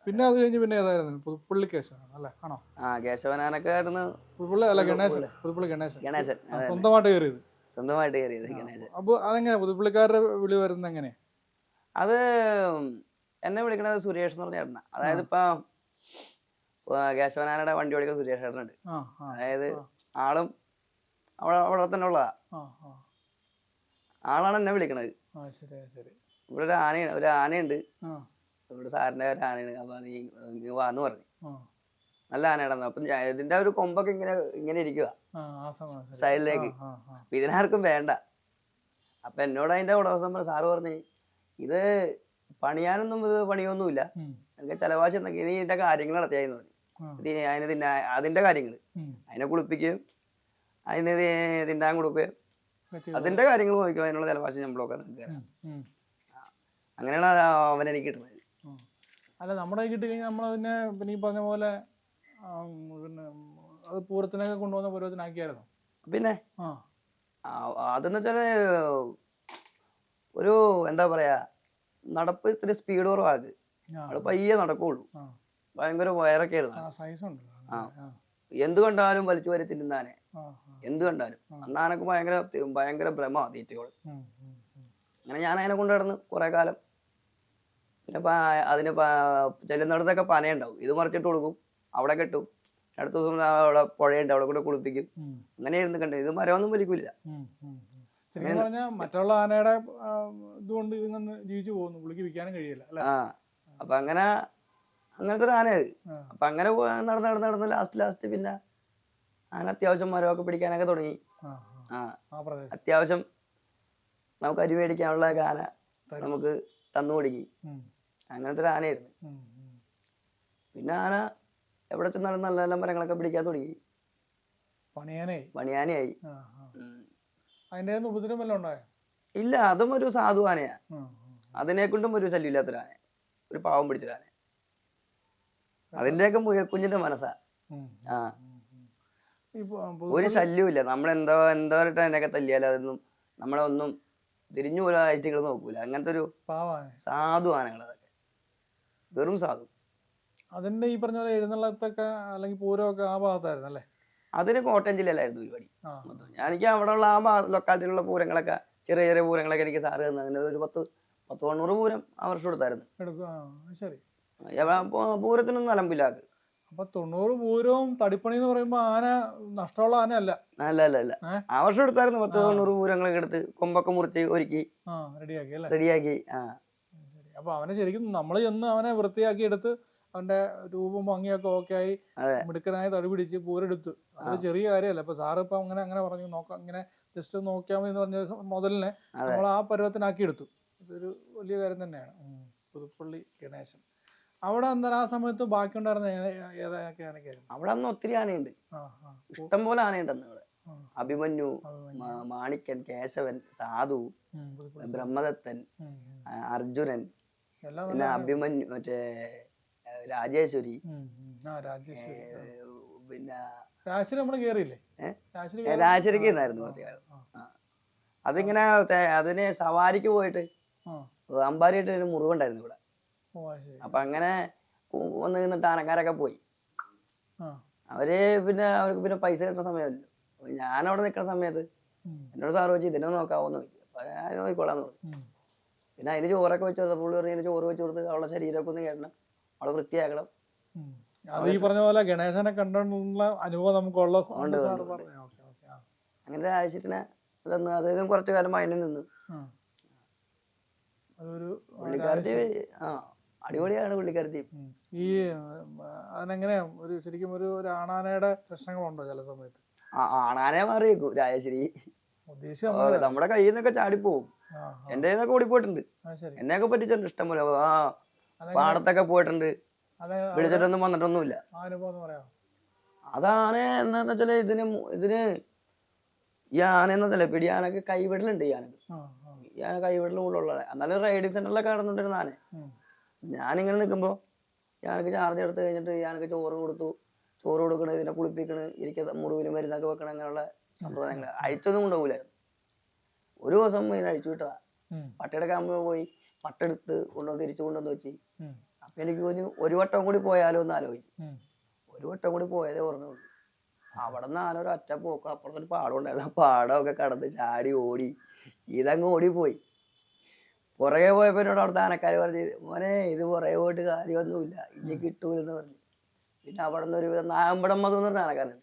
പിന്നെ അത് കഴിഞ്ഞ് പിന്നെ ഏതായിരുന്നു? പുതുപ്പള്ളി കേശവൻ അല്ലേ? ആണോ? കേശവനാനൊക്കെ ആയിരുന്നു. പുതുപ്പള്ളി അല്ല, ഗണേശൻ. പുതുപ്പള്ളി ഗണേശൻ. ഗണേശൻ സ്വന്തമായിട്ട് കയറിയത്. സ്വന്തമായിട്ട് കയറിയത് ഗണേശൻ. അപ്പോൾ അതെങ്ങനെ പുതുപ്പള്ളിക്കാരുടെ വിളി വരുന്നത് എങ്ങനെയാ? അത് എന്നെ വിളിക്കണത് സുരേഷ് എന്ന് പറഞ്ഞ ചേട്ടനാ. അതായത് ഇപ്പൊ കേശവനാനയുടെ വണ്ടി ഓടിക്കുന്ന സുരേഷ് ചേട്ടനുണ്ട്. അതായത് ആളും അവിടെ തന്നെ ഉള്ളതാ. ആളാണ് എന്നെ വിളിക്കണത്. ഇവിടെ ഒരു ആനയുണ്ട്, ഇവിടെ സാറിന്റെ ഒരു ആനയാണ്, അപ്പൊ നീ വാന്ന് പറഞ്ഞു. നല്ല ആനയാണെന്ന്. അപ്പം ഇതിന്റെ ഒരു കൊമ്പൊക്കെ ഇങ്ങനെ ഇരിക്കുക സൈഡിലേക്ക്. അപ്പൊ ഇതിനാർക്കും വേണ്ട. അപ്പൊ എന്നോട് അതിന്റെ ഉടമസ്ഥൻ സാറ് പറഞ്ഞു, ഇത് പണിയാനൊന്നും ഇത് പണിയൊന്നുമില്ല, എനിക്ക് ചെലവാശി എന്തൊക്കെ നീ ഇതിന്റെ കാര്യങ്ങൾ നടത്തിയാന്ന് പറഞ്ഞു. അതിന് അതിന്റെ കാര്യങ്ങൾ, അതിനെ കുളിപ്പിക്കുകയും അതിന് തിന്നാൻ കൊടുക്കുകയും അതിന്റെ കാര്യങ്ങൾ നോക്കിയോ, അതിനുള്ള ചെലവാശി ശമ്പളമൊക്കെ നിങ്ങൾക്ക് തരാം. അങ്ങനെയാണ് അവൻ എനിക്ക് കിട്ടുന്നത്. അല്ല, നമ്മുടെ കിട്ടി കഴിഞ്ഞാൽ നമ്മളതിനെ പിന്നെ ഈ പറഞ്ഞ പോലെ പിന്നെ അത് പൂരത്തിനൊക്കെ കൊണ്ടുവന്ന പൂരത്തിനാക്കിയായിരുന്നു. പിന്നെ അതെന്ന് വെച്ചാല് ഒരു എന്താ പറയാ, നടപ്പ് ഇത്തിരി സ്പീഡ് കുറവാക്ക്. അത് പയ്യെ നടക്കുള്ളൂ. ഭയങ്കര വയറൊക്കെ ആയിരുന്നു. എന്ത് കണ്ടാലും വലിച്ചു വരി തിന്നാനെ, എന്ത് കണ്ടാലും. അന്നാനക്ക് ഭയങ്കര ഭ്രമ തീറ്റകള്. അങ്ങനെ ഞാൻ അതിനെ കൊണ്ട് നടന്ന് കുറെ കാലം. പിന്നെ അതിന് ചെല്ലുന്നിടത്തൊക്കെ പനയുണ്ടാവും, ഇത് മറിച്ചിട്ട് കൊടുക്കും, അവിടെ കെട്ടും. അടുത്ത ദിവസം അവിടെ പുഴയുണ്ട്, അവിടെ കൂടെ കുളിപ്പിക്കും. അങ്ങനെയായിരുന്നു കണ്ടത്. ഇത് മരമൊന്നും വലിക്കൂല. ശരിക്കും പറഞ്ഞാൽ മറ്റുള്ള ആനയുടെ ഇതുകൊണ്ട് ഇതിങ്ങനെ ജീവിച്ചു പോകുന്നു, പുള്ളിക്ക് വിൽക്കാനും കഴിയില്ല. അപ്പൊ അങ്ങനത്തെ ഒരു ആനയത്. അപ്പൊ അങ്ങനെ നടന്ന് ലാസ്റ്റ് പിന്നെ ആന അത്യാവശ്യം മരമൊക്കെ പിടിക്കാനൊക്കെ തുടങ്ങി. അത്യാവശ്യം നമുക്ക് അരി മേടിക്കാനുള്ള ആന നമുക്ക് തന്നു കൊടുക്കി. അങ്ങനത്തെ ഒരു ആനയായിരുന്നു. പിന്നെ ആന എവിടെ ചെന്നാലും നല്ല നല്ല മരങ്ങളൊക്കെ പിടിക്കാൻ തുടങ്ങി. പണിയാനായി. അതിന്റെ ഉപദ്രവം വല്ലതും ഉണ്ടായോ? ഇല്ല, അതും ഒരു സാധു ആനയാ. അതിനെ കൊണ്ടും ഒരു ശല്യമില്ലാത്തൊരു ആന, ഒരു പാവം പിടിച്ചൊരു ആന. അതിന്റെയൊക്കെ കുഞ്ഞിന്റെ മനസ്സാ. ഒരു ശല്യവും ഇല്ല. നമ്മളെന്തോരട്ടെ അതിനൊക്കെ തല്ലിയാലും അതൊന്നും നമ്മളെ ഒന്നും തിരിഞ്ഞു പോലെ ഐറ്റുകൾ നോക്കൂല. അങ്ങനത്തെ ഒരു സാധു ആനകൾ, അതൊക്കെ വെറും സാധു. അതിന്റെ ഈ പറഞ്ഞ പോലെ എഴുന്നള്ളത്തൊക്കെ അല്ലെങ്കിൽ പൂരമൊക്കെ ആ ഭാഗത്തായിരുന്നു അല്ലേ? അതിന് കോട്ടയം ജില്ലയിലായിരുന്നു പരിപാടി. എനിക്ക് അവിടെ ഉള്ള ആ ലൊക്കാലിറ്റിയിലുള്ള പൂരങ്ങളൊക്കെ, ചെറിയ ചെറിയ പൂരങ്ങളൊക്കെ എനിക്ക് സാറ് തന്നു. അങ്ങനെ ഒരു 10-90 പൂരം ആ വർഷം എടുത്തായിരുന്നു. പൂരത്തിനൊന്നും അലമ്പില്ലാക്ക്. അപ്പൊ 90 പൂരവും തടിപ്പണി എന്ന് പറയുമ്പോ ആന നഷ്ടമുള്ള ആന അല്ല. അല്ല. ആ വർഷം എടുത്തായിരുന്നു 10-90 പൂരങ്ങളൊക്കെ എടുത്ത് കൊമ്പൊക്കെ മുറിച്ച് ഒരുക്കി റെഡിയാക്കി. അപ്പൊ അവനെ ശരിക്കും നമ്മള് ചെന്ന് അവനെ വൃത്തിയാക്കി എടുത്ത് അവന്റെ രൂപം ഭംഗിയൊക്കെ ഓക്കെ ആയി മിടുക്കനായി തടി പിടിച്ച് പൂരെടുത്തു. അത് ചെറിയ കാര്യമല്ല. ഇപ്പൊ സാറ് ഇപ്പൊ അങ്ങനെ പറഞ്ഞു, നോക്കാം, ഇങ്ങനെ ജസ്റ്റ് നോക്കിയാൽ മതി എന്ന് പറഞ്ഞ മുതലിനെ നമ്മൾ ആ പരുവത്തിനാക്കി എടുത്തു. ഇതൊരു വലിയ കാര്യം തന്നെയാണ്. പുതുപ്പള്ളി ഗണേശൻ. അവിടെ അന്നേരം ആ സമയത്ത് ബാക്കി ഉണ്ടായിരുന്ന ഏതൊക്കെ ആനൊക്കെയായിരുന്നു? അവിടെ അന്ന് ഒത്തിരി ആനയുണ്ട്, ഇഷ്ടംപോലെ ആനയുണ്ട് അന്ന്. അവിടെ അഭിമന്യു, മാണിക്കൻ, കേശവൻ, സാധു, ബ്രഹ്മദത്തൻ, അർജുനൻ, പിന്നെ അഭിമന്യു, മറ്റേ രാജേശ്വരി, പിന്നെ രാജശ്വരിക്ക് ഉണ്ടായിരുന്നു കുറച്ച് കാലം. അതിങ്ങനെ അതിന് സവാരിക്ക് പോയിട്ട് അമ്പാരിയായിട്ട് ഒരു മുറിവുണ്ടായിരുന്നു ഇവിടെ. അപ്പൊ അങ്ങനെ വന്ന് നിന്നിട്ട് ആനക്കാരൊക്കെ പോയി. അവർക്ക് പിന്നെ പൈസ കിട്ടുന്ന സമയമല്ലോ. ഞാനവിടെ നിൽക്കുന്ന സമയത്ത് എന്നോട് സാറ് വെച്ച് ഇതിനെ നോക്കാവോന്ന് ചോദിച്ചു. അപ്പൊ ഞാൻ നോക്കിക്കോളാന്ന് പറഞ്ഞു. പിന്നെ അതിന് ചോറൊക്കെ വെച്ച് കൊടുത്തപ്പോൾ പുള്ളി പറഞ്ഞ് ചോറ് വെച്ച് കൊടുത്ത് അവളുടെ ശരീരമൊക്കെ ഒന്ന് കേട്ടണം, അവളെ വൃത്തിയാക്കണം. അത് ഈ പറഞ്ഞ പോലെ ഗണേശനെ കണ്ടുള്ള അനുഭവം നമുക്കുള്ള അങ്ങനെ ആവശ്യത്തിന് തന്നു. അതായത് കുറച്ചു കാലം അതിന് നിന്നു. പുള്ളിക്കാരത്തി അടിപൊളിയാണ് പുള്ളിക്കാരത്തി. ഈ അതിനെങ്ങനെ ഒരു ശരിക്കും ഒരു ആണാനയുടെ പ്രശ്നങ്ങളുണ്ടോ ചില സമയത്ത്? ആണാനെ മാറി വെക്കും രാജശ്രീ. നമ്മുടെ കയ്യിൽ നിന്നൊക്കെ ചാടിപ്പോവും. എന്റെ കയ്യിൽ ഓടിപ്പോയിട്ടുണ്ട്, എന്നെയൊക്കെ പറ്റിച്ചിട്ടുണ്ട് ഇഷ്ടം പോലെ. പാടത്തൊക്കെ പോയിട്ടുണ്ട്, വിളിച്ചിട്ടൊന്നും വന്നിട്ടൊന്നുമില്ല. അതാണ് എന്താന്ന് വെച്ചാല് ഇതിന് ഈ ആന എന്നല്ല, പിടി ആനക്ക് കൈവിടലുണ്ട്. ഈ ആന കൈവിടൽ കൂടുതലുള്ള. എന്നാലും റൈഡിങ് സെന്ററിലൊക്കെ നടന്നിട്ടിരുന്ന ആന. ഞാനിങ്ങനെ നിൽക്കുമ്പോ ഞാനൊക്കെ ചാർജ് എടുത്ത് കഴിഞ്ഞിട്ട് ഞാനൊക്കെ ചോറ് കൊടുക്കണ, ഇതിനെ കുളിപ്പിക്കണ്, ഇരിക്കുന്ന മുറിവിന് മരുന്നൊക്കെ വെക്കണം, അങ്ങനെയുള്ള സമ്പ്രദായങ്ങൾ. അഴിച്ചൊന്നും കൊണ്ടുപോകില്ലായിരുന്നു. ഒരു ദിവസം ഇതിനെ അഴിച്ചു വിട്ടതാ. പട്ടെടുക്കാൻ പോയി പട്ടെടുത്ത് തിരിച്ചു കൊണ്ടുവന്ന് വെച്ച് എനിക്ക് ഒരു വട്ടം കൂടി പോയാലോ എന്ന് ആലോചിച്ചു. ഉം. ഒരു വട്ടം കൂടി പോയതേ ഓർമ്മയുള്ളൂ. അവിടെ നിന്ന് ആന ഒരു ഒറ്റ പോക്ക്, അപ്പുറത്തൊരു പാടം ഉണ്ടായിരുന്നു. ആ പാടമൊക്കെ കടന്ന് ചാടി ഓടി ഇതങ്ങ് ഓടിപ്പോയി. പുറകെ പോയപ്പോ എന്നോട് അവിടുത്തെ ആനക്കാര് പറഞ്ഞു, മോനെ ഇത് പുറകെ പോയിട്ട് കാര്യമൊന്നുമില്ല, ഇനി കിട്ടൂലെന്ന് പറഞ്ഞു. പിന്നെ അവിടെ നിന്ന് ഒരു നാമ്പടം മധു എന്ന് പറഞ്ഞ ആനക്കാരൻ,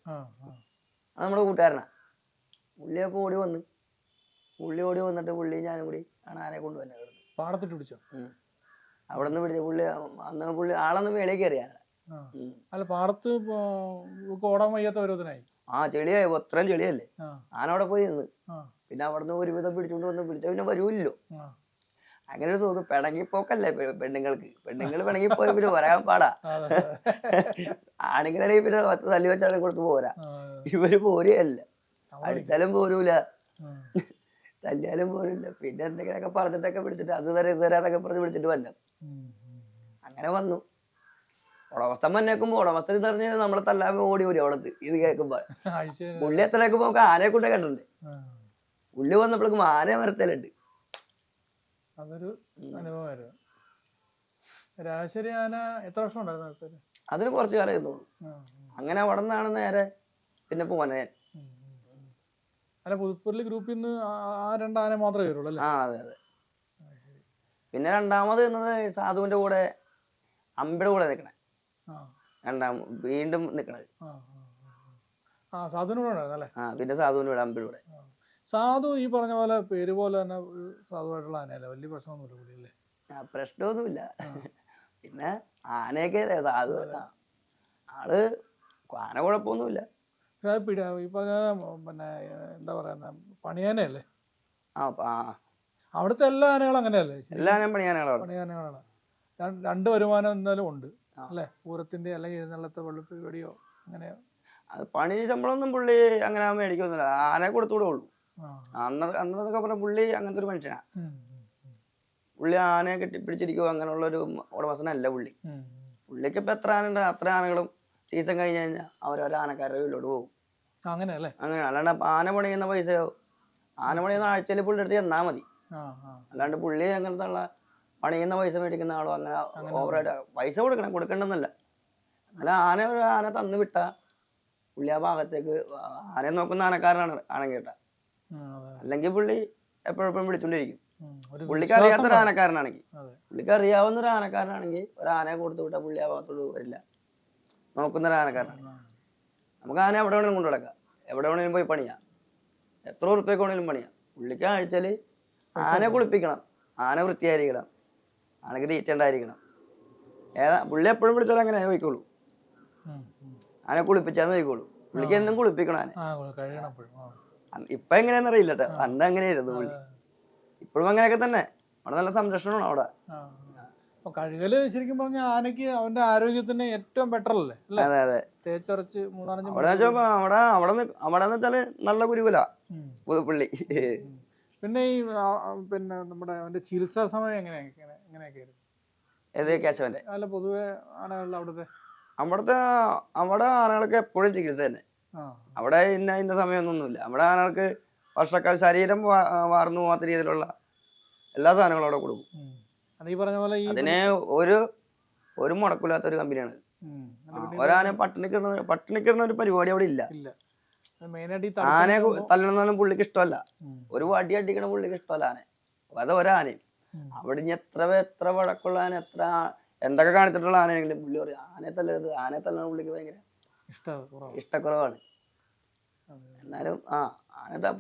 അത് നമ്മുടെ കൂട്ടുകാരനാ. പുള്ളി അപ്പൊ ഓടി വന്ന്, പുള്ളി ഓടി വന്നിട്ട് പുള്ളി ഞാനും കൂടി ആണ് ആനയെ കൊണ്ടുവന്നെ. പാടത്തിട്ട് പിടിച്ചോ? അവിടെ നിന്ന് പിടിച്ച പുള്ളി അന്ന് പുള്ളി ആളൊന്ന് മേളിൽ കയറിയാണ്. അല്ല പാടത്ത് ഓടാൻ വയ്യാത്ത ഓരോന്നിനായി. ചെളിയായി, അത്രയും ചെളിയല്ലേ. ആന അവിടെ പോയി നിന്ന് പിന്നെ അവിടെ നിന്ന് ഒരുവിധം പിടിച്ചോണ്ട് വന്ന് പിടിച്ച പിന്നെ വരൂല്ലോ. അങ്ങനെ ഒരു സുഖം. പിണങ്ങിപ്പോക്കല്ലേ പെണ്ണുങ്ങൾക്ക്. പെണ്ണുങ്ങൾ പിണങ്ങിപ്പോയ പിന്നെ വരാൻ പാടാ. ആണുങ്ങളാണെങ്കിൽ പിന്നെ 10 തല്ലി വെച്ചാണ് കൊടുത്ത് പോരാ. ഇവര് പോരുകയല്ല, അടിച്ചാലും പോരൂല, തല്ലിയാലും പോരില്ല. പിന്നെ എന്തെങ്കിലുമൊക്കെ പറഞ്ഞിട്ടൊക്കെ പിടിച്ചിട്ട് അത് തരാം ഇത് തരാന്നൊക്കെ പറഞ്ഞ് പിടിച്ചിട്ട് വന്നു. അങ്ങനെ വന്നു. ഉടമസ്ഥൻ വന്നേക്കുമ്പോ ഉടമസ്ഥൻ ഇത് അറിഞ്ഞ നമ്മളെ തല്ലാൻ ഓടി വരും അവിടത്ത്. ഇത് കേൾക്കുമ്പോ പുള്ളി എത്രയൊക്കെ ആനയെ കൊണ്ടേ കണ്ടിട്ടുണ്ട്. പുള്ളി വന്നപ്പോഴേക്കും ആനയെ മരത്തലുണ്ട്. അതൊരു അനുഭവമായിരുന്നു. രാജശ്ശേരി ആന എത്ര വർഷം ഉണ്ടായിരുന്നു? അതിന് കുറച്ച് കാലം തോന്നുന്നു. അങ്ങനെ അവിടെ നിന്നാണ് നേരെ പിന്നെ പോനെ. അല്ല പുതുപ്പള്ളി ഗ്രൂപ്പിൽ നിന്ന് ആ 2 ആന മാത്രമേ കയറുള്ളൂ അല്ലേ? അതെ അതെ. പിന്നെ രണ്ടാമത് എന്നത് സാധുവിന്റെ കൂടെ അമ്പിയുടെ കൂടെ നിൽക്കണേ. വീണ്ടും നിക്കണത് സാധുവിനോട്. പിന്നെ സാധുവിന്റെ കൂടെ അമ്പിയുടെ കൂടെ. സാധു ഈ പറഞ്ഞ പോലെ പേര് പോലെ തന്നെ സാധുവായിട്ടുള്ള ആനയല്ലേ, വലിയ പ്രശ്നമൊന്നുമില്ല പുള്ളിയല്ലേ? പ്രശ്നമൊന്നുമില്ല. പിന്നെ ആനയൊക്കെ സാധു ആള് ആന കുഴപ്പമൊന്നുമില്ല. ഈ പറഞ്ഞ പിന്നെ എന്താ പറയുന്ന പണിയാനല്ലേ? അവിടുത്തെ എല്ലാ ആനകളും അങ്ങനെയല്ലേ? എല്ലാ ആനയും പണിയാനകളാണ്. പണിയാനകളാണ്. 2 വരുമാനം എന്തായാലും ഉണ്ട് അല്ലേ? പൂരത്തിന്റെ അല്ലെങ്കിൽ എഴുന്നള്ളത്തെ വെള്ളിപ്പരിപാടിയോ അങ്ങനെയോ? അത് പണി ശമ്പളമൊന്നും പുള്ളി അങ്ങനെ മേടിക്കൊന്നുമില്ല. ആന കൊടുത്തുകൂടെ ഉള്ളൂ. അന്നൊക്കെ പറഞ്ഞ പുള്ളി അങ്ങനത്തെ ഒരു മനുഷ്യനാ. പുള്ളി ആനയെ കെട്ടിപ്പിടിച്ചിരിക്കുവോ അങ്ങനെയുള്ളൊരു ഉടമസ്ഥനല്ല പുള്ളി. പുള്ളിക്ക് ഇപ്പൊ എത്ര ആന ഉണ്ട് അത്ര ആനകളും സീസൺ കഴിഞ്ഞ് കഴിഞ്ഞാൽ അവരോരോ ആനക്കാരുടെ വീട്ടിലോട്ട് പോകും. അങ്ങനെയല്ലേ? അങ്ങനെ. അല്ലാണ്ട് ആന പണിയുന്ന പൈസയോ ആന പണിയുന്ന ആഴ്ചയിൽ പുള്ളി എടുത്ത് ചെന്നാ മതി. അല്ലാണ്ട് പുള്ളി അങ്ങനത്തെ ഉള്ള പണിയുന്ന പൈസ മേടിക്കുന്ന ആളോ അങ്ങനെ ഓവറായിട്ട് പൈസ കൊടുക്കണ്ടെന്നല്ല. അല്ല ആന തന്നു വിട്ട പുള്ളി ആ ഭാഗത്തേക്ക് ആനയെ നോക്കുന്ന ആനക്കാരനാണെങ്കിൽ കേട്ടാ. അല്ലെങ്കിൽ പുള്ളി എപ്പോഴെപ്പോഴും വിളിച്ചോണ്ടിരിക്കും. പുള്ളിക്ക് അറിയാത്തൊരു ആനക്കാരനാണെങ്കിൽ, പുള്ളിക്ക് അറിയാവുന്ന ഒരു ആനക്കാരനാണെങ്കിൽ ഒരു ആനയെ കൊടുത്തു വിട്ടാൽ പുള്ളി ആ ഭാഗത്തോട് വരില്ല. നോക്കുന്ന ഒരു ആനക്കാരനാണ്. നമുക്ക് ആന എവിടെ വേണമെങ്കിലും കൊണ്ടു കിടക്കാം, എവിടെ വേണമെങ്കിലും പോയി പണിയാം, എത്ര ഉറുപ്പ്യക്ക് വേണമെങ്കിലും പണിയാം. പുള്ളിക്ക് ആഴ്ചയില് ആനയെ കുളിപ്പിക്കണം, ആന വൃത്തിയായിരിക്കണം, ആനക്ക് തീറ്റണ്ടായിരിക്കണം. പുള്ളി എപ്പോഴും വിളിച്ചാലും അങ്ങനെ പോയിക്കോളൂ. ആനെ കുളിപ്പിച്ചാന്ന് പോയിക്കോളൂ. പുള്ളിക്ക് എന്നും കുളിപ്പിക്കണം ആന. ഇപ്പൊ എങ്ങനെയാന്ന് അറിയില്ല കേട്ടോ. അന്ന് അങ്ങനെയായിരുന്നു പുള്ളി. ഇപ്പോഴും അങ്ങനെയൊക്കെ തന്നെ. അവിടെ നല്ല സംരക്ഷണമാണ് അവിടെ. കഴുകല് ശരിക്കും പറഞ്ഞ ആനക്ക് അവന്റെ ആരോഗ്യത്തിന് ഏറ്റവും ബെറ്റർ അല്ലേ? അതെ അതെ. തേച്ചരച്ച് അവിടെ വെച്ചാല് നല്ല ഗുരുകുല പുള്ളി. പിന്നെ ഈ പിന്നെ നമ്മുടെ അവന്റെ ചികിത്സാ സമയം എങ്ങനെയൊക്കെയായിരുന്നു? ഏത് കേശവന്റെ? അല്ല പൊതുവെ ആനകളുടെ അവിടെ ആനകൾക്ക് എപ്പോഴും ചികിത്സ തന്നെ. അവിടെ ഇന്ന സമയമൊന്നുമില്ല. അവിടെ ആനകൾക്ക് വർഷക്കാല ശരീരം വാർന്നു പോകാത്ത രീതിയിലുള്ള എല്ലാ സാധനങ്ങളും അവിടെ കൊടുക്കും. അതിനെ ഒരു മുടക്കില്ലാത്ത ഒരു കമ്പനിയാണ്. ഒരാന പട്ടിണിക്കിടുന്ന ഒരു പരിപാടി അവിടെ ഇല്ല. ആനയെ തല്ലണമെന്നാലും പുള്ളിക്ക് ഇഷ്ടമല്ല. ഒരു വടി അടിക്കണ പുള്ളിക്ക് ഇഷ്ടമല്ല ആന. അത് ഒരാനയും അവിടെ ഇനി എത്ര വഴക്കുള്ള ആന, എത്ര എന്തൊക്കെ കാണിച്ചിട്ടുള്ള ആനയാണെങ്കിലും പുള്ളി പറയും ആനയെ തല്ലരുത്. ആനയെ തല്ലണ പുള്ളിക്ക് ഭയങ്കര ഇഷ്ടക്കുറവാണ്. എന്നാലും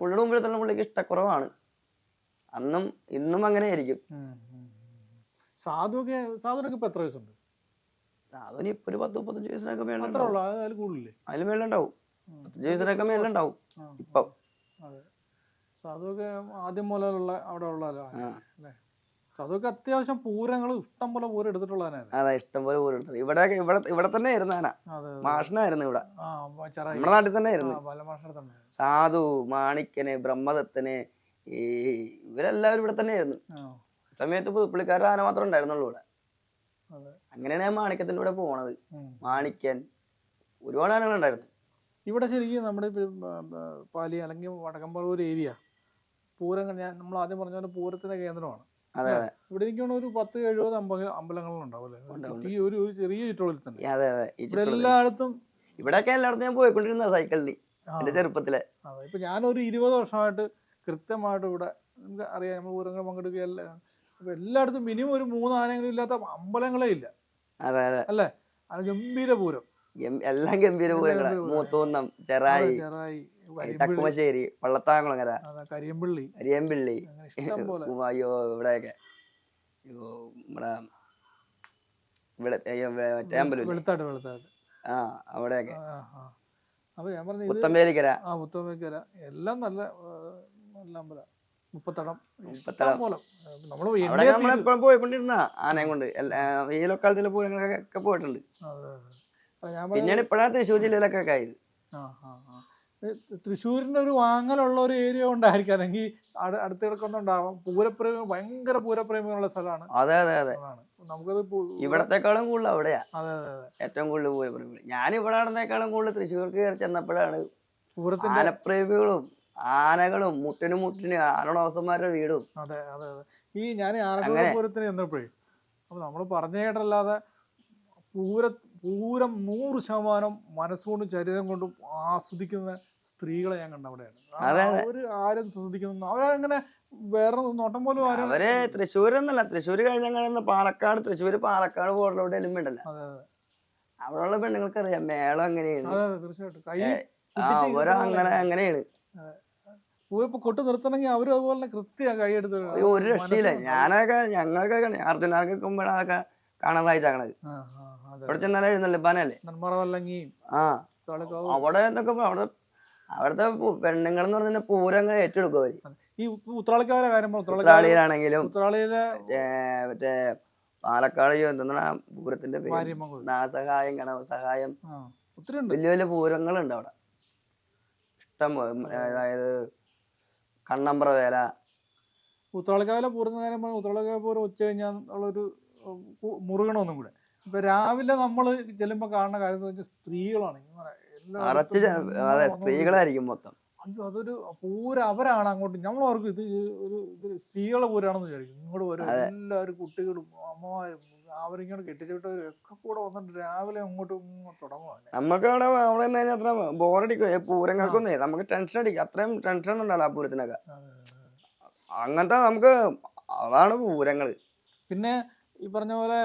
പുള്ളിയുടെ മുമ്പിൽ തന്നെ പുള്ളിക്ക് ഇഷ്ടക്കുറവാണ്. അന്നും ഇന്നും അങ്ങനെ ആയിരിക്കും. സാധുവിനൊക്കെ ഇപ്പൊ എത്ര വയസ്സുണ്ട്? സാധുവിന് ഇപ്പൊ ഒരു 10-35 വയസ്സിനൊക്കെ മേലുണ്ടാവും. കൂടുതലില്ലേ? മേലുണ്ടാവും. 15 വയസ്സിനൊക്കെ മേലുണ്ടാവും ഇപ്പം. സാധുവൊക്കെ ആദ്യം മുതലുള്ള അവിടെ ഉള്ളല്ലോ അല്ലേ? സാധുവൊക്കെ അത്യാവശ്യം പൂരങ്ങൾ ഇഷ്ടം പോലെ പൂരം എടുത്തിട്ടുള്ള ആന. അതെ, ഇഷ്ടം പോലെ പൂരം എടുത്തത്. ഇവിടെ തന്നെ ആയിരുന്നു ആന. മാഷിനായിരുന്നു ഇവിടെ, നമ്മുടെ നാട്ടിൽ തന്നെ ആയിരുന്നു. സാധു, മാണിക്കന്, ബ്രഹ്മദത്തന്, ഇവരെല്ലാവരും ഇവിടെ തന്നെ ആയിരുന്നു. സമയത്ത് പുള്ളിക്കാരുടെ ആന മാത്രമേ ഉണ്ടായിരുന്നുള്ളൂ ഇവിടെ. അങ്ങനെയാണ് ഞാൻ മാണിക്കത്തിന്റെ കൂടെ പോണത്. മാണിക്കൻ, ഒരുപാട് ആനകളുണ്ടായിരുന്നു ഇവിടെ. ശരിക്കും നമ്മുടെ പാലി അല്ലെങ്കിൽ വടക്കമ്പളൂർ ഏരിയ പൂരങ്ങൾ നമ്മൾ ആദ്യം പറഞ്ഞ പോലെ പൂരത്തിന്റെ കേന്ദ്രമാണ്. അതെ അതെ ഇവിടെ എനിക്ക് തോന്നുന്നു ഒരു 10-70 അമ്പലങ്ങളുണ്ടാവും അല്ലേ? ഈ ഒരു ചെറിയ ചുറ്റോളിൽ തന്നെ. അതെ അതെ ഇവിടെ എല്ലായിടത്തും ഇവിടെയൊക്കെ എല്ലായിടത്തും ഞാൻ പോയിക്കൊണ്ടിരുന്ന സൈക്കിളിൽ എന്റെ ചെറുപ്പത്തിലെ. അതെ, ഇപ്പൊ ഞാനൊരു 20 വർഷമായിട്ട് കൃത്യമായിട്ട് ഇവിടെ നമുക്ക് അറിയാം, നമ്മൾ പൂരങ്ങൾ പങ്കെടുക്കുകയല്ല. അപ്പൊ എല്ലായിടത്തും മിനിമം ഒരു 3 ആനകളും ഇല്ലാത്ത അമ്പലങ്ങളേ ഇല്ല. അതെ അതെ അല്ലേ? അത് ഗംഭീര പൂരം, എല്ലാം ഗംഭീര പൂരങ്ങള്. മൂത്തൂന്നം, ചെറായി, ചക്കുമശ്ശേരി, വള്ളത്താങ്കുളങ്ങര, കരിയമ്പള്ളി, അരിയമ്പിള്ളി, ഇഷ്ടം പോലെ. അയ്യോ ഇവിടെയൊക്കെ ഇവിടെ വെളുത്താട് ആ അവിടെയൊക്കെ അപ്പൊ ഞാൻ പറഞ്ഞു പുത്തമ്പേരിക്കര, പുത്തമ്പേരിക്കര എല്ലാം നല്ല നല്ല അമ്പലം. മുപ്പത്തടം നമ്മളെപ്പോഴും പോയിക്കൊണ്ടിരുന്ന ആനയും കൊണ്ട് ഈ ലൊക്കാലത്തിലെ പൂരങ്ങളൊക്കെ പോയിട്ടുണ്ട്. പിന്നെയാണ് ഇപ്പോഴാണ് തൃശ്ശൂർ ജില്ലയിലൊക്കെ ആയത്. തൃശ്ശൂരിന്റെ ഒരു വാങ്ങലുള്ള ഒരു ഏരിയ കൊണ്ടായിരിക്കും, അല്ലെങ്കിൽ അടുത്ത് കിടക്കുന്നുണ്ടാവാം. പൂരപ്രേമി, ഭയങ്കര പൂരപ്രേമികളുള്ള സ്ഥലമാണ്. അതെ അതെ അതെ, നമുക്കത് ഇവിടത്തെക്കാളും കൂടുതൽ അവിടെയാ. അതെ അതെ അതെ, ഏറ്റവും കൂടുതൽ പൂരപ്രേമികൾ. ഞാൻ ഇവിടെ നടന്നേക്കാളും കൂടുതൽ തൃശ്ശൂർക്ക് കയറി ചെന്നപ്പോഴാണ് പൂരത്തിന്റെ ആനപ്രേമികളും ആനകളും മുട്ടിന് ആനോടോസന്മാരുടെ വീടും. അതെ അതെ അതെ, ഈ ഞാൻ ആനക്കുളം പൂരത്തിന് ചെന്നപ്പോഴേ അപ്പൊ നമ്മള് പറഞ്ഞു കേട്ടല്ലാതെ പൂരം 100% മനസ്സുകൊണ്ടും ശരീരം കൊണ്ടും ആസ്വദിക്കുന്ന സ്ത്രീകളെ ഞാൻ കണ്ട അവിടെയാണ്. അവര് ആരും ശ്രദ്ധിക്കുന്നു, അവരങ്ങനെ വേറെ നോട്ടം പോലും ആരും. അവരെ തൃശ്ശൂരെന്നല്ല, തൃശ്ശൂര് കഴിഞ്ഞ പാലക്കാട്, പാലക്കാട് ബോർഡറിലോട്ട് എലുമ്പുണ്ടല്ലോ, അവിടെയുള്ള പെണ്ണുങ്ങൾക്ക് അറിയാം മേളം എങ്ങനെയാണ്. തീർച്ചയായിട്ടും അങ്ങനെയാണ്. പൂരപ്പ് കൊട്ട് നിർത്തണമെങ്കിൽ അവരും അതുപോലെ കൃത്യം കൈയെടുത്ത് ഒരു രക്ഷയില്ല. ഞങ്ങളൊക്കെ അർജുനാർക്ക് അതൊക്കെ കാണാൻ വായിച്ചാക്കണത്. അവിടെ ചെന്നാലും എഴുന്നള്ളിപ്പാനല്ലേ. അവിടെ എന്തൊക്കെ അവിടുത്തെ പെണ്ണുങ്ങൾ എന്ന് പറഞ്ഞാൽ പൂരങ്ങൾ ഏറ്റെടുക്കും അവര്. ഈ ഉത്രാളിക്കാരെ കാര്യം, ഉത്രാളിയിലാണെങ്കിലും മറ്റേ പാലക്കാട് എന്താണ് പൂരത്തിന്റെ പേര്, നാസഹായം, ഗണവസഹായം, വലിയ വലിയ പൂരങ്ങളുണ്ട് അവിടെ ഇഷ്ടം. അതായത് കണ്ണമ്പ്ര വേല, ഉത്രാളിക്കാവിലെ പൂരം കാര്യം പറഞ്ഞാൽ ഉത്രാളിക്കാവ് പൂരം ഉച്ച കഴിഞ്ഞാൽ ഉള്ളൊരു മുറുകണമൊന്നും കൂടെ. ഇപ്പൊ രാവിലെ നമ്മള് ചെല്ലുമ്പോ കാണുന്ന കാര്യം എന്ന് വെച്ചാൽ സ്ത്രീകളാണ്, സ്ത്രീകളായിരിക്കും മൊത്തം. അയ്യോ, അതൊരു പൂരം അവരാണ് അങ്ങോട്ട്. നമ്മൾ ഓർക്കും ഇത് ഒരു സ്ത്രീകളെ പൂരാണെന്ന് വിചാരിക്കും. ഇങ്ങോട്ട് വരും എല്ലാവരും, കുട്ടികളും അമ്മമാരും അവരിങ്ങോട്ട് കെട്ടിച്ചിട്ടവരും ഒക്കെ കൂടെ വന്നിട്ട് രാവിലെ അങ്ങോട്ട് തുടങ്ങുവാണ്. നമുക്ക് അവിടെ അത്ര ബോറടിക്കും പൂരങ്ങൾക്കൊന്നേ, നമുക്ക് ടെൻഷൻ അടിക്കും. അത്രയും ടെൻഷൻ ഉണ്ടല്ലോ ആ പൂരത്തിനൊക്കെ. അങ്ങനത്തെ നമുക്ക് അതാണ് പൂരങ്ങള്. പിന്നെ ഈ പറഞ്ഞ പോലെ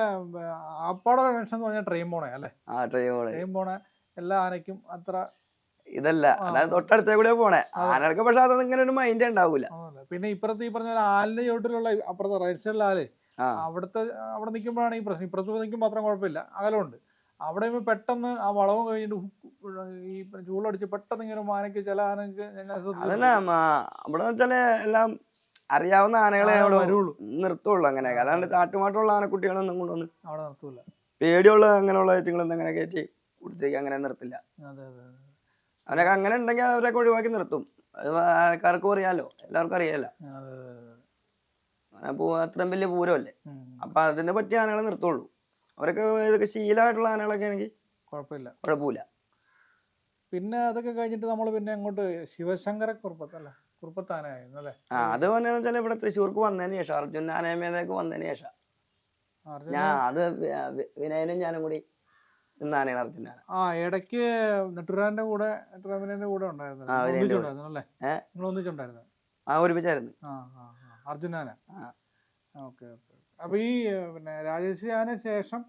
ആപ്പാടെ ടെൻഷൻ എന്ന് പറഞ്ഞാൽ ട്രെയിൻ പോണേ അല്ലേ? ട്രെയിൻ പോണേ എല്ലാ ആനയ്ക്കും അത്ര ഇതല്ല, അതായത് തൊട്ടടുത്തേ കൂടെ പോണേ ആനകൾക്ക്. പക്ഷെ അതൊന്നും ഇങ്ങനെ ഒരു മൈൻഡ് ഉണ്ടാവൂല. പിന്നെ ഇപ്പുറത്ത് ഈ പറഞ്ഞ ആലിന്റെ ചോട്ടിലുള്ള അപ്പുറത്തെ റൈറ്റ് സൈഡിലെ ആല്, അവിടെ നിൽക്കുമ്പോഴാണ് ഈ പ്രശ്നം. ഇപ്പുറത്ത് നിൽക്കുമ്പോൾ മാത്രം കുഴപ്പമില്ല, അകലമുണ്ട്. അവിടെ പെട്ടെന്ന് ആ വളവും കഴിഞ്ഞിട്ട് ഈ ചൂളടിച്ച് പെട്ടെന്ന് ഇങ്ങനെ ആനയ്ക്ക് ചില ആനക്ക് അതല്ല അവിടെ വെച്ചാല് എല്ലാം അറിയാവുന്ന ആനകളെ അവിടെ നിർത്തുള്ളൂ. അങ്ങനെ അല്ലാണ്ട് ചാട്ടുമാട്ടുള്ള ആനക്കുട്ടികളൊന്നും കൊണ്ടൊന്നും അവിടെ നിർത്തൂല. പേടിയുള്ള അങ്ങനെയുള്ള ഐറ്റങ്ങളൊന്നും അങ്ങനെ കയറ്റി കൊടുത്തേക്ക് അങ്ങനെ നിർത്തില്ല. അവനൊക്കെ അങ്ങനെ ഉണ്ടെങ്കിൽ അവരൊക്കെ ഒഴിവാക്കി നിർത്തും. ആൾക്കാർക്കും അറിയാലോ, എല്ലാവർക്കും അറിയാലോ. അത്രയും വലിയ പൂരമല്ലേ, അപ്പൊ അതിനെ പറ്റിയ ആനകളെ നിർത്തുള്ളൂ. അവരൊക്കെ ഇതൊക്കെ ശീലമായിട്ടുള്ള ആനകളൊക്കെ ആണെങ്കിൽ കുഴപ്പമില്ല. പിന്നെ അതൊക്കെ കഴിഞ്ഞിട്ട് നമ്മൾ പിന്നെ അങ്ങോട്ട് ശിവശങ്കര കുറുപ്പത്താനായിരുന്നു അല്ലേ? അത് പറഞ്ഞാൽ വെച്ചാൽ ഇവിടെ തൃശ്ശൂർക്ക് വന്നതിന് ശേഷം, അർജുൻ ആനയമേതൊക്കെ വന്നതിന് ശേഷം അത് വിനയനും ഞാനും കൂടി നിന്നാനാണ് അർജുൻ ആന. ഇടയ്ക്ക് നെട്ടുരാന്റെ കൂടെ ഉണ്ടായിരുന്നു അല്ലേ? നിങ്ങൾ ഒന്നിച്ചുണ്ടായിരുന്നു? ഒരുമിച്ചായിരുന്നു അർജുനാന. ഓക്കെ. അപ്പൊ ഈ പിന്നെ രാജേഷ് ആന ശേഷം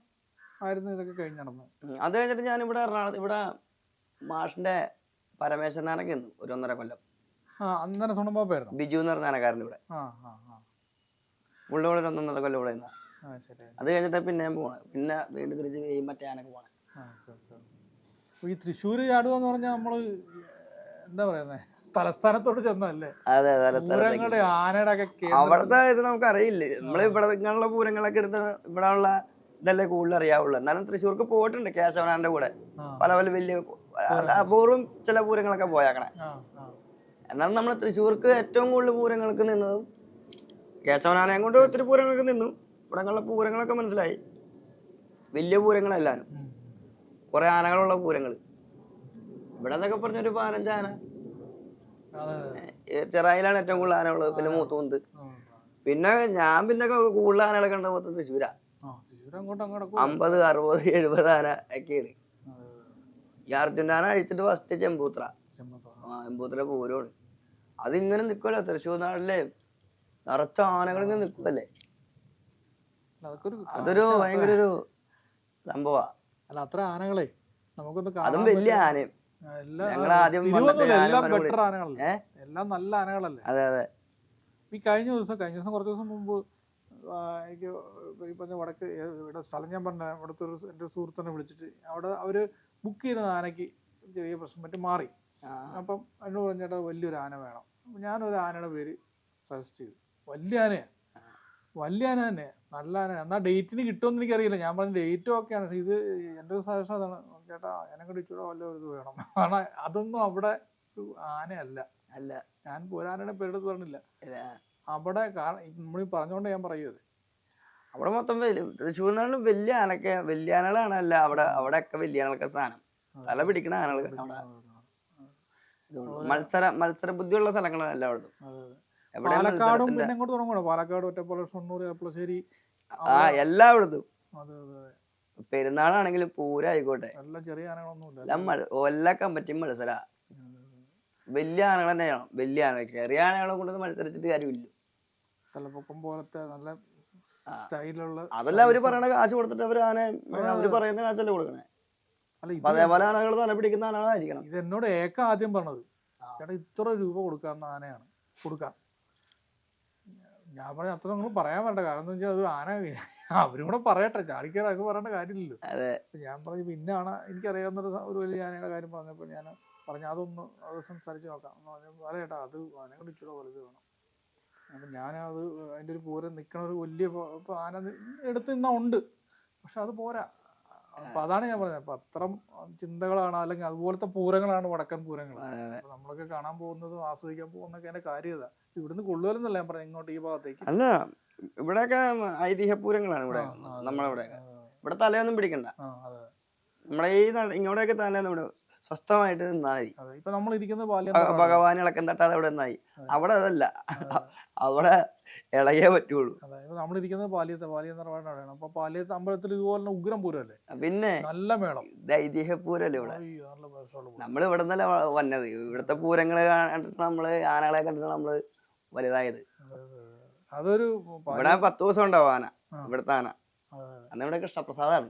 ആയിരുന്നു ഇതൊക്കെ കഴിഞ്ഞ് നടന്നത്. അത് കഴിഞ്ഞിട്ട് ഞാൻ ഇവിടെ എറണാകുളത്ത് ഇവിടെ മാഷിന്റെ പരമേശ്വരനാനൊക്കെ ഉണ്ട് 1.5 കൊല്ലം. അന്നേരം സുണമ്പാപ്പായിരുന്നു ബിജു എന്ന് പറഞ്ഞ ആനക്കാരൻ ഇവിടെ. പുള്ളിയോടെ 1.5 കൊല്ലം ഇവിടെ നിന്നാ. അത് കഴിഞ്ഞിട്ട് പിന്നെ പോണേ, പിന്നെ വീണ്ടും തിരിച്ച് മറ്റേ ആനക്ക് പോണേ. ഈ തൃശ്ശൂര് ചാടുക എന്ന് പറഞ്ഞാൽ നമ്മള് എന്താ പറയുന്നേ, തലസ്ഥാനത്തോട് ചെന്നല്ലേ? അതെ, ആനയുടെ ഒക്കെ അവിടുത്തെ ഇത് നമുക്ക് അറിയില്ല. നമ്മള് ഇവിടെ ഇങ്ങനെയുള്ള പൂരങ്ങളൊക്കെ എടുത്ത് ഇവിടെ ഉള്ള ഇതല്ലേ കൂടുതൽ അറിയാവുള്ളൂ. എന്നാലും തൃശ്ശൂർക്ക് പോയിട്ടുണ്ട് കേശവനാന്റെ കൂടെ. പല വലിയ അപൂർവം ചില പൂരങ്ങളൊക്കെ പോയാക്കണേ. എന്നാലും നമ്മൾ തൃശ്ശൂർക്ക് ഏറ്റവും കൂടുതൽ പൂരങ്ങൾക്ക് നിന്നതും കേശവനാനയും കൊണ്ട് ഒത്തിരി പൂരങ്ങൾക്ക് നിന്നു. ഇവിടെയുള്ള പൂരങ്ങളൊക്കെ മനസ്സിലായി, വലിയ പൂരങ്ങളെല്ലാരും കുറെ ആനകളുള്ള പൂരങ്ങൾ. ഇവിടെ എന്നൊക്കെ പറഞ്ഞൊരു 15 ആന. ചെറായിലാണ് ഏറ്റവും കൂടുതൽ ആന ഉള്ളത്. പിന്നെ മൂത്തുകുന്ത്, പിന്നെ ഞാൻ പിന്നെ കൂടുതൽ ആനകളെ കണ്ട മൊത്തം തൃശ്ശൂരാ. തൃശ്ശൂർ അങ്ങോട്ട് അങ്ങോട്ട് 50, 60, 70 ആന ഒക്കെയാണ്. ഈ അർജുൻ ആന അഴിച്ചിട്ട് ഫസ്റ്റ് ചെമ്പൂത്ര. ചെമ്പൂത്ര പൂരമാണ്. അതിങ്ങനെ നിക്കുവല്ലോ തൃശ്ശൂർ നാട്ടിലെ നിറച്ച ആനകൾ ഇങ്ങനെ നിക്കുവല്ലേ. അതൊരു ഭയങ്കര ഒരു സംഭവ. അല്ല അത്ര ആനകളെ നമുക്കൊന്ന് അതും വലിയ ആനയും. ഞങ്ങൾ ആദ്യം എല്ലാം നല്ല ആനകളല്ലേ. അതെ അതെ. ഈ കഴിഞ്ഞ ദിവസം കുറച്ച് ദിവസം മുമ്പ് എനിക്ക് ഈ പറഞ്ഞ വടക്ക് ഇവിടെ സ്ഥലം ഞാൻ പറഞ്ഞ ഇവിടുത്തെ എൻ്റെ സുഹൃത്തിനെ വിളിച്ചിട്ട് അവിടെ അവര് ബുക്ക് ചെയ്യുന്ന ആനയ്ക്ക് ചെറിയ പ്രശ്നം പറ്റി മാറി. അപ്പം എന്നോട് പറഞ്ഞേട്ടാ വലിയൊരു ആന വേണം. ഞാനൊരു ആനയുടെ പേര് സജസ്റ്റ് ചെയ്തു. വലിയ ആന തന്നെ, നല്ല ആന. എന്നാൽ ഡേറ്റിന് കിട്ടുമെന്ന് എനിക്കറിയില്ല. ഞാൻ പറഞ്ഞ ഡേറ്റും ഒക്കെയാണ്. പക്ഷെ ഇത് എൻ്റെ ഒരു സജഷൻ അതാണ്, ചേട്ടാ എനക്ക് ഇച്ചിരി വല്ല ഇത് വേണം. കാരണം അതൊന്നും അവിടെ ഒരു ആനയല്ല. അല്ല, ഞാൻ ഒരാനയുടെ പേരെടുത്ത് പറഞ്ഞില്ല അവിടെ. നമ്മൾ പറഞ്ഞുകൊണ്ട് ഞാൻ പറയുന്നത് അവിടെ മൊത്തം തൃശ്ശൂർ നാട്ടിലും വലിയ ആനകളാണ്. അല്ല അവിടെ ഒക്കെ വലിയ ആനകളൊക്കെ സാധനം തല പിടിക്കണ ആനകൾ. മത്സര ബുദ്ധിയുള്ള സ്ഥലങ്ങളല്ല അവിടെ. പാലക്കാടും പിന്നെ അങ്ങോട്ട് തുടങ്ങണം. പാലക്കാട്, ഒറ്റപ്പാലം, ഷൊർണൂർ, ചെറുപ്പശ്ശേരി, എല്ലായിടത്തും. പെരുന്നാളാണെങ്കിലും പൂരായിക്കോട്ടെ, എല്ലാം ചെറിയ ആനകളൊന്നുമില്ല. എല്ലാ കമ്പറ്റിയും മത്സര. വലിയ ആനകൾ തന്നെയാണോ? വലിയ ആനകൾ. ചെറിയ ആനകളെ കൊണ്ടൊന്നും മത്സരിച്ചിട്ട് കാര്യമില്ല. തലപ്പൊക്കം പോലത്തെ നല്ല സ്റ്റൈലുള്ള അതല്ല അവര് പറയണ കാശ് കൊടുത്തിട്ട് അവര് പറയുന്ന കാശല്ലേ കൊടുക്കണേ. അതേപോലെ ആനകൾ തല പിടിക്കുന്ന ആനകളായിരിക്കണം. ഇത് എന്നോട് ആദ്യം പറഞ്ഞത്, ചേട്ടാ ഇത്ര രൂപ കൊടുക്കാവുന്ന ആനയാണ് കൊടുക്കാം. ഞാൻ പറഞ്ഞ അത്ര നിങ്ങൾ പറയാൻ വേണ്ട. കാരണം എന്ന് വെച്ചാൽ അത് ആന അവരും കൂടെ പറയട്ടെ, ചാടിക്കാരൊക്കെ പറയേണ്ട കാര്യമില്ലല്ലോ. ഞാൻ പറഞ്ഞു പിന്നെ ആണ് എനിക്കറിയാവുന്ന ഒരു വലിയ ആനയുടെ കാര്യം പറഞ്ഞപ്പോൾ ഞാൻ പറഞ്ഞു അതൊന്ന് അത് സംസാരിച്ച് നോക്കാം എന്ന് പറഞ്ഞു. അല്ല ചേട്ടാ അത് ആനയെ കൊണ്ട് ഇച്ചിരി വലുത് വേണം. അപ്പം ഞാനത് അതിൻ്റെ ഒരു പൂരം നിൽക്കണ ഒരു വലിയ ആന എടുത്ത് നിന്നാ ഉണ്ട്, പക്ഷെ അത് പോരാ. അപ്പൊ അതാണ് ഞാൻ പറഞ്ഞത്. അപ്പൊ അത്തരം ചിന്തകളാണ്, അല്ലെങ്കിൽ അതുപോലത്തെ പൂരങ്ങളാണ് വടക്കൻ പൂരങ്ങൾ. നമ്മളൊക്കെ കാണാൻ പോകുന്നതും ആസ്വദിക്കാൻ പോകുന്നൊക്കെ അതിന്റെ കാര്യത. ഇവിടുന്ന് കൊള്ളുവലെന്നല്ല ഞാൻ പറഞ്ഞത്, ഇങ്ങോട്ട് ഈ ഭാഗത്തേക്ക്. അല്ല, ഇവിടെയൊക്കെ ഐതിഹ്യ പൂരങ്ങളാണ് ഇവിടെ. നമ്മളിവിടെ ഇവിടെ തലയൊന്നും പിടിക്കണ്ട. നമ്മളെ ഈ ഇങ്ങോട്ടൊക്കെ തലയൊന്നും ഇവിടെ സ്വസ്ഥമായിട്ട് നിന്നായി. ഇപ്പൊ നമ്മൾ ഇരിക്കുന്ന ഭഗവാൻ ഇളക്കം തട്ടാതെ അവിടെ നിന്നായി. അവിടെ അതല്ല, അവിടെ ഇളകേ പറ്റുള്ളൂ. നമ്മളിരിക്കുന്നത് പാലിയത്താണ്. അപ്പൊ പാലിയത്ത് അമ്പലത്തിൽ ഇതുപോലെ ഉഗ്രം പൂരമല്ലേ, പിന്നെ നല്ല മേളം, ഐതിഹ്യ പൂരല്ലേ ഇവിടെ. നമ്മൾ ഇവിടെ നിന്നല്ല വന്നത്. ഇവിടുത്തെ പൂരങ്ങള് കണ്ടിട്ട് നമ്മള് ആനകളെ കണ്ടിട്ട് നമ്മള് വലുതായത്. അതൊരു ഇവിടെ 10 ദിവസം ഉണ്ടാവും ആന. ഇവിടുത്തെ ആന അന്ന് ഇവിടെ കൃഷ്ണപ്രസാദാണ്.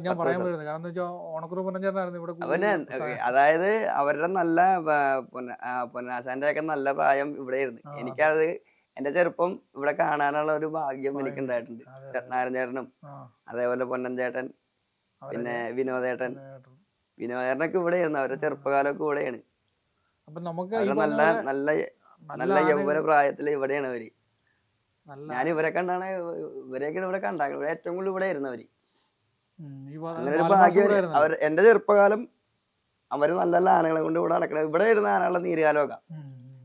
ഞാൻ പറയാൻ പറ്റുന്നത് കാരണം വെച്ചാൽ ഓണക്കുറു പൊന്നഞ്ചേട്ടനായിരുന്നു ഇവിടെ. അതായത് അവരുടെ നല്ല പൊന്നാശാന്റെ ഒക്കെ നല്ല പ്രായം ഇവിടെ ആയിരുന്നു. എനിക്കത് എന്റെ ചെറുപ്പം ഇവിടെ കാണാനുള്ള ഒരു ഭാഗ്യം എനിക്കുണ്ടായിട്ടുണ്ട്. രത്നാരൻ ചേട്ടനും അതേപോലെ പൊന്നൻ ചേട്ടൻ, പിന്നെ വിനോദേട്ടനൊക്കെ ഇവിടെയായിരുന്നു. അവരുടെ ചെറുപ്പകാലമൊക്കെ ഇവിടെയാണ്. നല്ല നല്ല നല്ല യൗവന പ്രായത്തില് ഇവിടെയാണ് അവര്. ഞാൻ ഇവരെ കണ്ടാണ് ഇവരെയൊക്കെ ഇവിടെ കണ്ടാക്കുന്നത്. ഇവിടെ ഏറ്റവും കൂടുതൽ ഇവിടെ ആയിരുന്നവര്. അങ്ങനെ ഒരു ഭാഗ്യം. എന്റെ ചെറുപ്പകാലം അവര് നല്ല നല്ല ആനകളെ കൊണ്ട് ഇവിടെ നടക്കണത്. ഇവിടെ ഇരുന്ന ആനകളുടെ നീരുകാലമൊക്കെ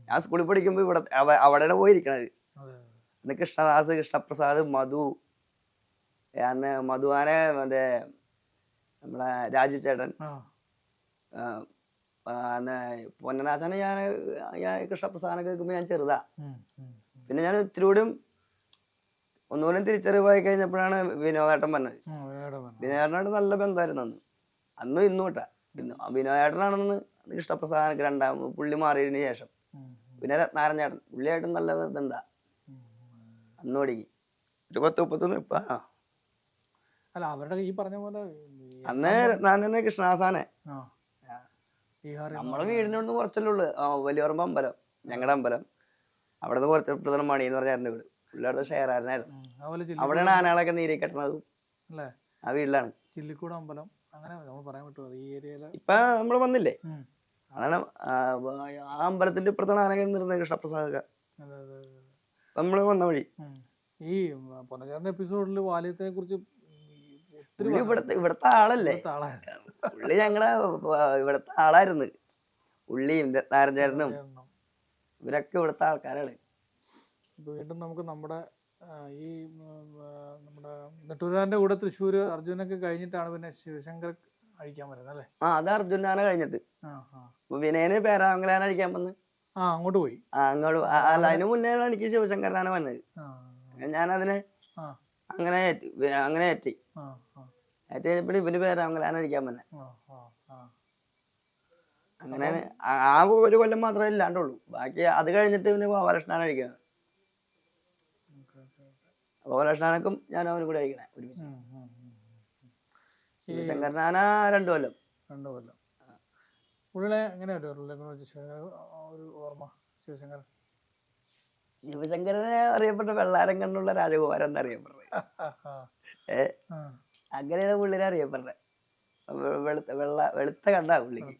ഞാൻ സ്കൂളിൽ പഠിക്കുമ്പോ ഇവിടെ അവിടെ പോയിരിക്കണത്. അന്ന് കൃഷ്ണദാസ്, കൃഷ്ണപ്രസാദ്, മധുവാനെ, മറ്റേ നമ്മളെ രാജു ചേട്ടൻ, പൊന്നനാശാനെ ഞാൻ കൃഷ്ണപ്രസാദനൊക്കെ കേൾക്കുമ്പോ ഞാൻ ചെറുതാ. പിന്നെ ഞാൻ ഇത്തിരി കൂടിയും ഒന്നുപോലും തിരിച്ചറിവായി കഴിഞ്ഞപ്പോഴാണ് വിനോദേട്ടൻ പറഞ്ഞത്. വിനോദേട്ടനായിട്ട് നല്ല ബന്ധമായിരുന്നു അന്നും ഇന്നും കേട്ടാ. വിനോദേട്ടനാണെന്ന് കൃഷ്ണപ്രസാദനൊക്കെ പുള്ളി മാറിയതിന് ശേഷം. പിന്നെ രത്നാരൻ ചേട്ടൻ പുള്ളിയായിട്ടും നല്ല ബന്ധാ. അന്ന് പഠിക്ക് 10-31 ഇപ്പൊ അന്ന് രത്നാരനെ കൃഷ്ണദാസാനെ. നമ്മളെ വീടിനോട് കുറച്ചല്ലേ ഉള്ളു വലിയോർമ്മ അമ്പലം, ഞങ്ങളുടെ അമ്പലം. അവിടെ നിന്ന് കുറച്ച് മണി എന്ന് പറഞ്ഞ വീട് പുള്ളിയുടെ ഷെയറാരനായിരുന്നു. അവിടെയാണ് ആനകളൊക്കെ നീരി കെട്ടണതും. ആ വീട്ടിലാണ് ചില്ലിക്കൂട് അമ്പലം. അങ്ങനെ നമ്മൾ പറയാൻ പറ്റുമോ ഈ ഏരിയയില്? ഇപ്പൊ നമ്മള് വന്നില്ലേ, അതാണ് ആ അമ്പലത്തിന്റെ ഇപ്പുറത്താണ് ആനകൾ നിർന്നത് കൃഷ്ണപ്രസാദൊക്കെ. നമ്മള് വന്ന വഴി. ഈ പൊന്നചേട്ടന്റെ എപ്പിസോഡില് വാലിയത്തിനെ കുറിച്ച് ഇവിടത്തെ ആളല്ലേ പുള്ളി. ഞങ്ങളുടെ ഇവിടത്തെ ആളായിരുന്നു. പുള്ളിയും രത്നാരഞ്ചേട്ടനും ഇവരൊക്കെ ഇവിടുത്തെ ആൾക്കാരാണ്. വീണ്ടും നമുക്ക് നമ്മുടെ ഈ നമ്മുടെ നെട്ടൂരാന്റെ കൂടെ തൃശ്ശൂര് അർജുനൊക്കെ കഴിഞ്ഞിട്ടാണ് പിന്നെ ശിവശങ്കർ അഴിക്കാൻ വരുന്നത് അല്ലേ? അത് അർജുനാന കഴിഞ്ഞിട്ട് വിനയന് പേരാമംഗലാന അഴിക്കാൻ വന്ന്. അങ്ങോട്ട് പോയി. അങ്ങോട്ട് അല്ല, അതിന് മുന്നേ എനിക്ക് ശിവശങ്കരനാണ് വന്നത്. ഞാനതിനെ അങ്ങനെ ഏറ്റി കഴിഞ്ഞപ്പോൾ ഇവന് പേരാമംഗലാണ് അടിക്കാൻ വന്നെ. അങ്ങനെയാണ്. ആ ഒരു കൊല്ലം മാത്രമേ ഇല്ലാണ്ടുള്ളൂ. ബാക്കി അത് കഴിഞ്ഞിട്ട് ഇവന് ഗോപാലകൃഷ്ണനാണ് അഴിക്കുന്നത്. ഗോപാലകൃഷ്ണനക്കും ഞാൻ അവനും കൂടെ അഴിക്കണേ ഒരുമിച്ച്. ശിവശങ്കരനാന 2 കൊല്ലം. പുള്ളിനെ എങ്ങനെയാ ഒരു ഓർമ്മ? ശിവശങ്കരനെ അറിയപ്പെട്ട വെള്ളാരം കണ്ണുള്ള രാജകുമാരൻ എന്നറിയപ്പെടുന്നത്. അങ്ങനെയാണ് പുള്ളിനെ അറിയപ്പെടുന്നത്. വെളുത്ത കണ്ടാ പുള്ളിക്ക്.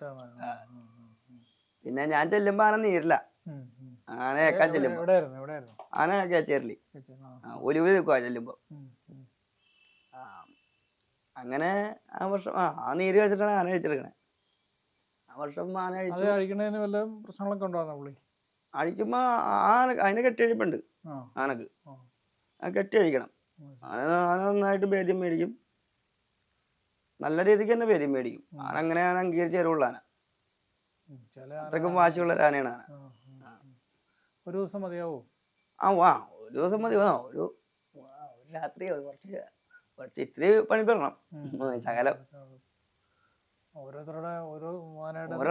പിന്നെ ഞാൻ ചെല്ലുമ്പോ ആന നീരില്ല. ആനയേക്കാൻ ചെല്ലുമ്പോ ആന കേച്ചേരലി ഒലിവിൽ നിൽക്കുവാ ചെല്ലുമ്പോ. അങ്ങനെ ആ വർഷം ആ നീര് കഴിച്ചിട്ടാണ് ആന കഴിച്ചെടുക്കണേ. ആ വർഷം ആന കഴിക്കുന്നതിന് വല്ല പ്രശ്നങ്ങളൊക്കെ ഉണ്ടാകുന്ന പുള്ളി അഴിക്കുമ്പോ അതിനെ കെട്ടി അഴിപ്പുണ്ട്. ആനക്ക് കെട്ടി അഴിക്കണം. ആന നന്നായിട്ട് ഭേദ്യം മേടിക്കും. നല്ല രീതിക്ക് തന്നെ ഭേദ്യം മേടിക്കും. ആന അങ്ങനെ ആന അംഗീകരിച്ച് തരുള്ള ആന. അത്രക്കും വാശിയുള്ള ആനയാണ് ആന. ഒരു ദിവസം മതിയാവോ? ഒരു ദിവസം മതി. ഒരു രാത്രി കുറച്ച് ഇത്തിരി പണിപ്പെടണം. ശകലം ഓരോ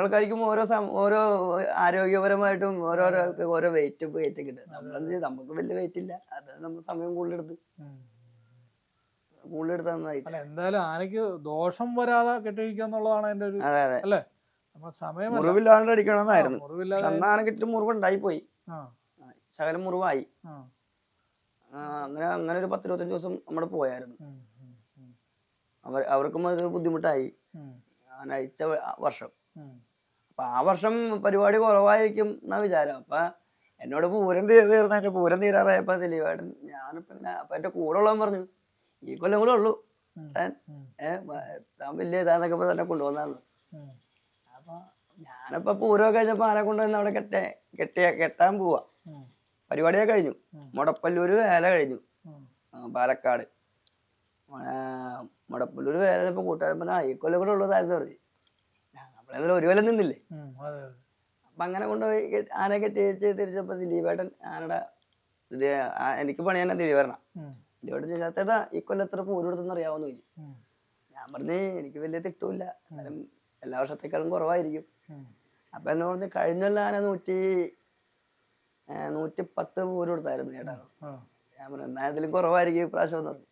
ആൾക്കാർക്കും ഓരോ ആരോഗ്യപരമായിട്ടും ഓരോരാൾക്ക് ഓരോ വെയിറ്റ് കിട്ടും. നമുക്ക് വലിയ വെയിറ്റ് ഇല്ല. അത് നമ്മൾ സമയം കൂടുതലെടുത്ത് അല്ല എന്തായാലും ആനക്ക് ദോഷം വരാതെ കെട്ടിരിക്കാന്നുള്ളതാണ് എന്റെ ഒരു അല്ലേ. മുറിവില്ലാണ്ട് അടിക്കണമെന്നായിരുന്നു. അന്ന് ആനക്കിട്ട് മുറിവുണ്ടായി പോയി. ശകലം മുറിവായി. അങ്ങനെ ഒരു 10-25 ദിവസം നമ്മുടെ പോയായിരുന്നു. അവർക്കും അത് ബുദ്ധിമുട്ടായി ആന അഴിച്ച വർഷം. അപ്പൊ ആ വർഷം പരിപാടി കുറവായിരിക്കും എന്നാ വിചാരം. അപ്പൊ എന്നോട് പൂരം തീരാറായപ്പോ ദിലീപേട്ടൻ അപ്പൊ എന്റെ കൂടെ ഉള്ളവൻ പറഞ്ഞു, ഈ കൊല്ലം കൂടെ ഉള്ളൂ താൻ വലിയ ഇതാന്നൊക്കെ തന്നെ കൊണ്ടുവന്നാണ്. അപ്പൊ ഞാനിപ്പോ പൂരമൊക്കെ കഴിഞ്ഞപ്പോ ആനെ കൊണ്ടുവന്ന് അവിടെ കെട്ടാൻ പോവാ. പരിപാടിയൊക്കെ കഴിഞ്ഞു. മുടപ്പല്ലൂര് വേല കഴിഞ്ഞു. പാലക്കാട് മുടപ്പല്ലൂര് വേല ഇപ്പൊ കൂട്ടുകാരൻ പറഞ്ഞാ ഈ കൊല്ലം കൂടെ ഉള്ളതായിരുന്നു പറഞ്ഞു. നമ്മളേതായാലും ഒരു കൊല്ലം നിന്നില്ലേ. അപ്പൊ അങ്ങനെ കൊണ്ടുപോയി ആന കെട്ടി തിരിച്ചപ്പോ ദിലീപേട്ടൻ ആനയുടെ എനിക്ക് പണിയാൻ ദിലീപേട്ടനാ. ദിലീപേട്ടൻ ചോദിച്ചാ ഈ കൊല്ലം എത്ര പൂരം കൊടുത്തെന്ന് അറിയാവോന്ന് ചോദിച്ചു. ഞാൻ പറഞ്ഞ് എനിക്ക് വലിയ തിട്ടൂല്ല, എന്നാലും എല്ലാ വർഷത്തേക്കാളും കുറവായിരിക്കും. അപ്പൊ എന്നെ പറഞ്ഞ് കഴിഞ്ഞ ആന 110 പൂരം കൊടുത്തായിരുന്നു ചേട്ടാ. ഞാൻ പറഞ്ഞു എന്നാ ഇതിലും കുറവായിരിക്കും ഈ പ്രാവശ്യം എന്ന് പറഞ്ഞു.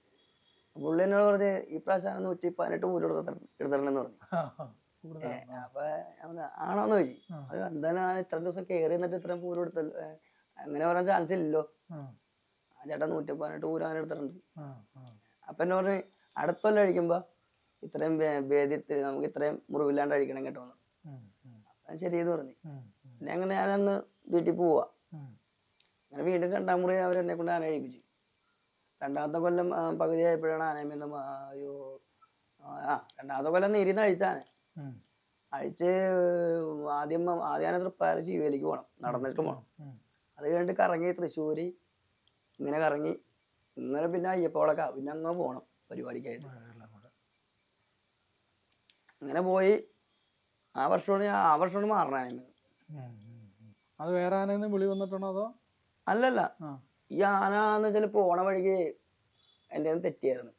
പുള്ളി എന്നോട് പറഞ്ഞ് ഈ പ്രാവശ്യം 118 പൂരം എടുത്തിട്ടുണ്ടെന്ന് പറഞ്ഞു. അപ്പൊ ആണോന്ന് ചോദിച്ചു. അത് എന്താണ് ഇത്ര ദിവസം കയറി എന്നിട്ട് ഇത്രയും പൂരം എടുത്തല്ലോ, അങ്ങനെ പറയാൻ ചാൻസ് ഇല്ലല്ലോ. ചേട്ടാ 118 പൂരം അങ്ങനെ എടുത്തിട്ടുണ്ട്. അപ്പൊ എന്നെ പറഞ്ഞ് അടുത്തൊല്ലം അഴിക്കുമ്പോ ഇത്രയും ഭേദ്യത്തിൽ നമുക്ക് ഇത്രയും മുറിവില്ലാണ്ട് അഴിക്കണം കേട്ടോന്ന്. ശരിയെന്ന് പറഞ്ഞു. പിന്നെ അങ്ങനെ ഞാനന്ന് വീട്ടിൽ പോവാ. അങ്ങനെ വീണ്ടും 2ാം മുറി അവരെന്നെ കൊണ്ട് ആന അഴിപ്പിച്ചു. 2ാമത്തെ കൊല്ലം പകുതി ആയപ്പോഴാണ് ആനയെന്ന് 2ാമത്തെ കൊല്ലം നീരിന്ന് അഴിച്ചാന. അഴിച്ച് ആദ്യം ആന തൃപ്പാല ശിവേലിക്ക് പോകണം, നടന്നിട്ട് പോകണം. അത് കഴിഞ്ഞിട്ട് കറങ്ങി തൃശ്ശൂര് ഇങ്ങനെ കറങ്ങി ഇങ്ങനെ പിന്നെ അയ്യപ്പോളൊക്കെ പിന്നെ അങ്ങനെ പോകണം പരിപാടിക്കായിട്ട്. അങ്ങനെ പോയി. ആ വർഷമാണ് മാറണായിരുന്നു. അത് വേറെ ആനന്ന് വിളി വന്നിട്ടാണോ അതോ? അല്ലല്ല, ഈ ആന എന്ന് വെച്ചാൽ പോണ വഴിക്ക് എൻ്റെ തെറ്റിയായിരുന്നു.